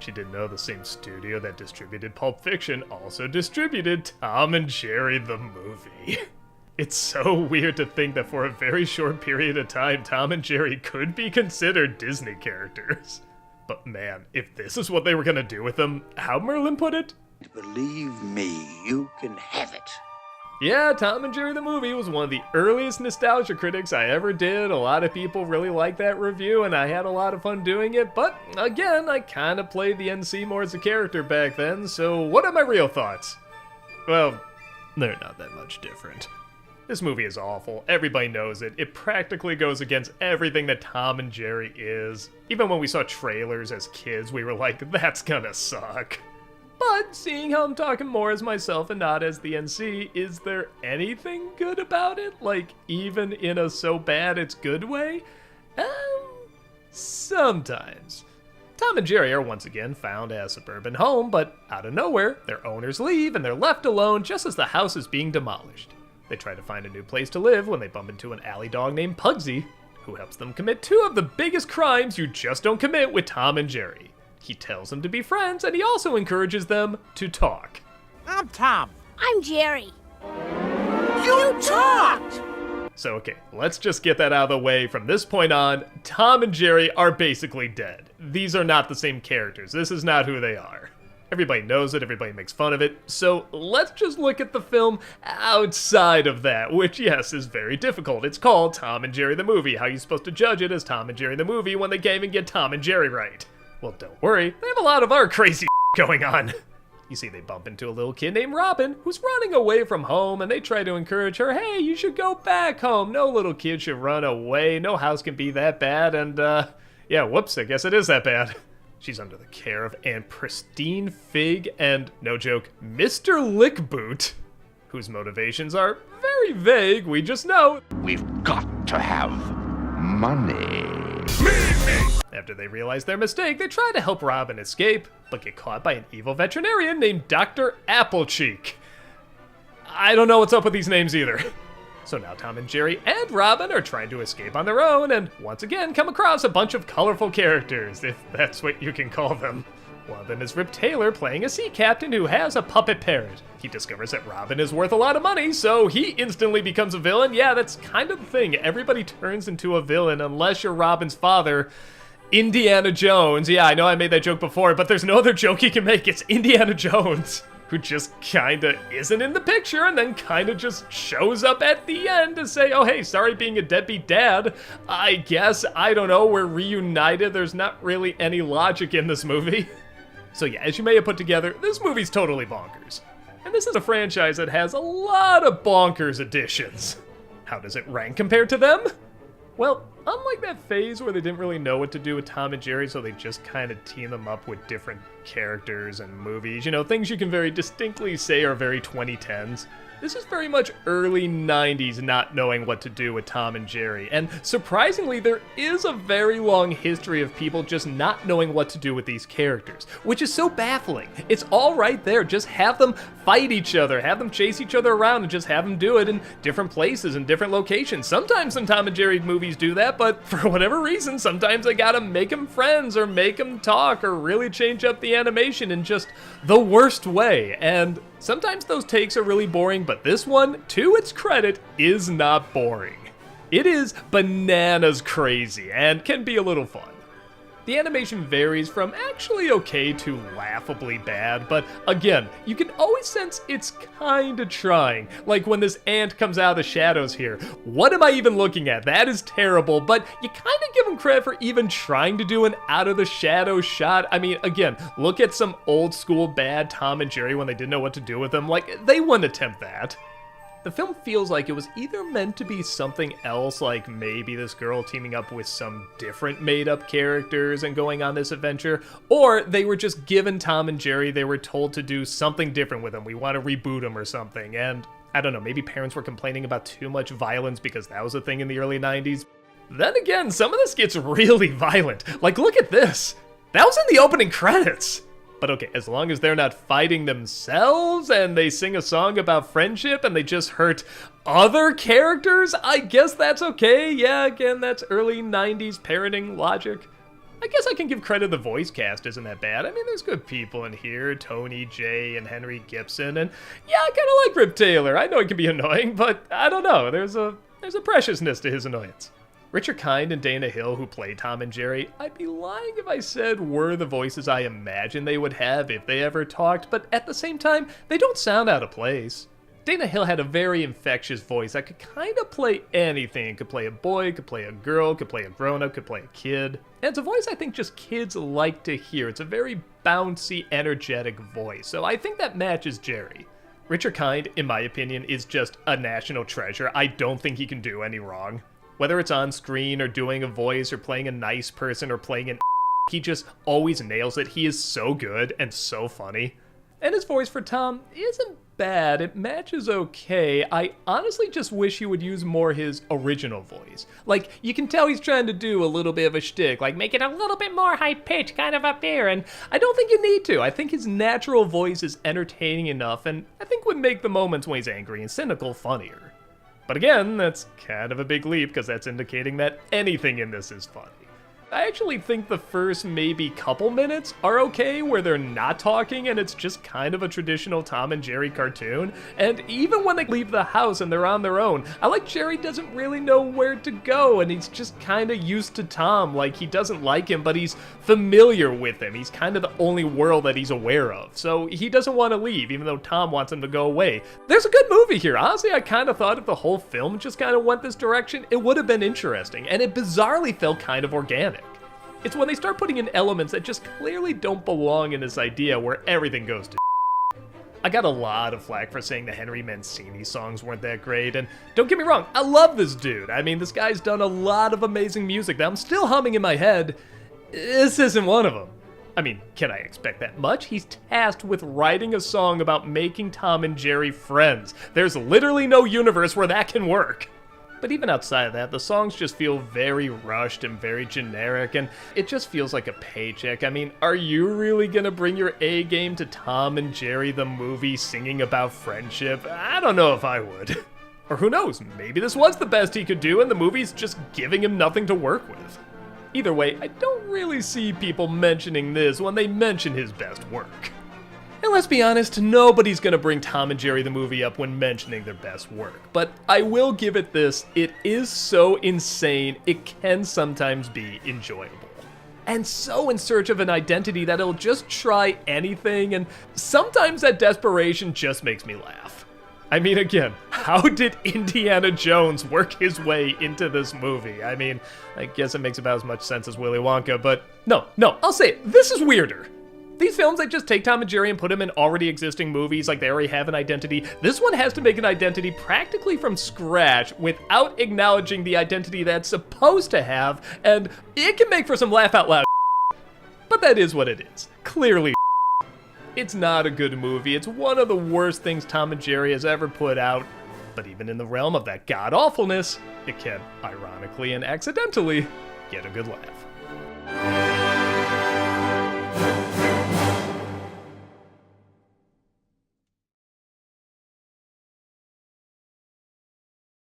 Bet you didn't know the same studio that distributed Pulp Fiction also distributed Tom and Jerry the movie. It's so weird to think that for a very short period of time, Tom and Jerry could be considered Disney characters. But man, if this is what they were gonna do with them, how Merlin put it? Believe me, you can have it. Yeah, Tom and Jerry the movie was one of the earliest nostalgia critics I ever did. A lot of people really liked that review, and I had a lot of fun doing it. But again, I kind of played the NC more as a character back then, so what are my real thoughts? Well, they're not that much different. This movie is awful. Everybody knows it. It practically goes against everything that Tom and Jerry is. Even when we saw trailers as kids, we were like, that's gonna suck. But seeing how I'm talking more as myself and not as the NC, is there anything good about it? Like, even in a so bad it's good way? Sometimes. Tom and Jerry are once again found at a suburban home, but out of nowhere, their owners leave and they're left alone just as the house is being demolished. They try to find a new place to live when they bump into an alley dog named Pugsy, who helps them commit two of the biggest crimes you just don't commit with Tom and Jerry. He tells them to be friends, and he also encourages them to talk. I'm Tom. I'm Jerry. You talked! So okay, let's just get that out of the way. From this point on, Tom and Jerry are basically dead. These are not the same characters. This is not who they are. Everybody knows it, everybody makes fun of it, so let's just look at the film outside of that, which, yes, is very difficult. It's called Tom and Jerry the Movie. How are you supposed to judge it as Tom and Jerry the Movie when they can't even get Tom and Jerry right? Well, don't worry, they have a lot of our crazy going on. You see, they bump into a little kid named Robin, who's running away from home, and they try to encourage her, hey, you should go back home. No little kid should run away. No house can be that bad, and, yeah, whoops, I guess it is that bad. She's under the care of Aunt Pristine Fig and, no joke, Mr. Lickboot, whose motivations are very vague, we just know. We've got to have money. After they realize their mistake, they try to help Robin escape, but get caught by an evil veterinarian named Dr. Applecheek. I don't know what's up with these names either. So now Tom and Jerry and Robin are trying to escape on their own and once again come across a bunch of colorful characters, if that's what you can call them. One of them is Rip Taylor playing a sea captain who has a puppet parrot. He discovers that Robin is worth a lot of money, so he instantly becomes a villain. Yeah, that's kind of the thing. Everybody turns into a villain unless you're Robin's father, Indiana Jones. Yeah, I know I made that joke before, but there's no other joke you can make. It's Indiana Jones, who just kinda isn't in the picture and then kinda just shows up at the end to say, oh hey, sorry being a deadbeat dad. I guess, I don't know, we're reunited. There's not really any logic in this movie. So yeah, as you may have put together, this movie's totally bonkers. And this is a franchise that has a lot of bonkers additions. How does it rank compared to them? Well, unlike that phase where they didn't really know what to do with Tom and Jerry, so they just kind of team them up with different characters and movies, you know, things you can very distinctly say are very 2010s. This is very much early 90s not knowing what to do with Tom and Jerry, and surprisingly there is a very long history of people just not knowing what to do with these characters, which is so baffling. It's all right there, just have them fight each other, have them chase each other around, and just have them do it in different places and different locations. Sometimes some Tom and Jerry movies do that, but for whatever reason, sometimes I gotta make them friends or make them talk or really change up the animation in just the worst way, and sometimes those takes are really boring, but this one, to its credit, is not boring. It is bananas crazy and can be a little fun. The animation varies from actually okay to laughably bad, but again, you can always sense it's kinda trying. Like when this ant comes out of the shadows here. What am I even looking at? That is terrible, but you kinda give them credit for even trying to do an out of the shadow shot. I mean, again, look at some old school bad Tom and Jerry when they didn't know what to do with them. Like, they wouldn't attempt that. The film feels like it was either meant to be something else, like maybe this girl teaming up with some different made-up characters and going on this adventure, or they were just given Tom and Jerry, they were told to do something different with them. We want to reboot them or something, and I don't know, maybe parents were complaining about too much violence because that was a thing in the early 90s. Then again, some of this gets really violent. Like, look at this. That was in the opening credits. But okay, as long as they're not fighting themselves and they sing a song about friendship and they just hurt other characters, I guess that's okay. Yeah, again, that's early 90s parenting logic. I guess I can give credit the voice cast isn't that bad. I mean, there's good people in here, Tony Jay and Henry Gibson, and yeah, I kind of like Rip Taylor. I know he can be annoying, but I don't know, there's a preciousness to his annoyance. Richard Kind and Dana Hill, who play Tom and Jerry, I'd be lying if I said were the voices I imagine they would have if they ever talked, but at the same time, they don't sound out of place. Dana Hill had a very infectious voice that could kind of play anything. It could play a boy, could play a girl, could play a grown-up, could play a kid. And it's a voice I think just kids like to hear. It's a very bouncy, energetic voice, so I think that matches Jerry. Richard Kind, in my opinion, is just a national treasure. I don't think he can do any wrong. Whether it's on screen or doing a voice or playing a nice person or playing an he just always nails it. He is so good and so funny. And his voice for Tom isn't bad, it matches okay. I honestly just wish he would use more his original voice. Like, you can tell he's trying to do a little bit of a shtick, like make it a little bit more high-pitched, kind of up here, and I don't think you need to. I think his natural voice is entertaining enough, and I think would make the moments when he's angry and cynical funnier. But again, that's kind of a big leap, because that's indicating that anything in this is funny. I actually think the first maybe couple minutes are okay where they're not talking and it's just kind of a traditional Tom and Jerry cartoon. And even when they leave the house and they're on their own, I like Jerry doesn't really know where to go and he's just kind of used to Tom. Like, he doesn't like him, but he's familiar with him. He's kind of the only world that he's aware of. So he doesn't want to leave, even though Tom wants him to go away. There's a good movie here. Honestly, I kind of thought if the whole film just kind of went this direction, it would have been interesting. And it bizarrely felt kind of organic. It's when they start putting in elements that just clearly don't belong in this idea where everything goes to I got a lot of flack for saying the Henry Mancini songs weren't that great, and don't get me wrong, I love this dude. I mean, this guy's done a lot of amazing music that I'm still humming in my head. This isn't one of them. I mean, can I expect that much? He's tasked with writing a song about making Tom and Jerry friends. There's literally no universe where that can work. But even outside of that, the songs just feel very rushed and very generic, and it just feels like a paycheck. I mean, are you really gonna bring your A game to Tom and Jerry the movie singing about friendship? I don't know if I would. Or who knows, maybe this was the best he could do and the movie's just giving him nothing to work with. Either way, I don't really see people mentioning this when they mention his best work. And let's be honest, nobody's gonna bring Tom and Jerry the movie up when mentioning their best work. But I will give it this, it is so insane, it can sometimes be enjoyable. And so in search of an identity that it'll just try anything, and sometimes that desperation just makes me laugh. I mean, again, how did Indiana Jones work his way into this movie? I mean, I guess it makes about as much sense as Willy Wonka, but no, I'll say it, this is weirder. These films, they just take Tom and Jerry and put them in already existing movies, like they already have an identity. This one has to make an identity practically from scratch without acknowledging the identity that's supposed to have, and it can make for some laugh out loud. But that is what it is. Clearly. It's not a good movie. It's one of the worst things Tom and Jerry has ever put out. But even in the realm of that god-awfulness, it can, ironically and accidentally, get a good laugh.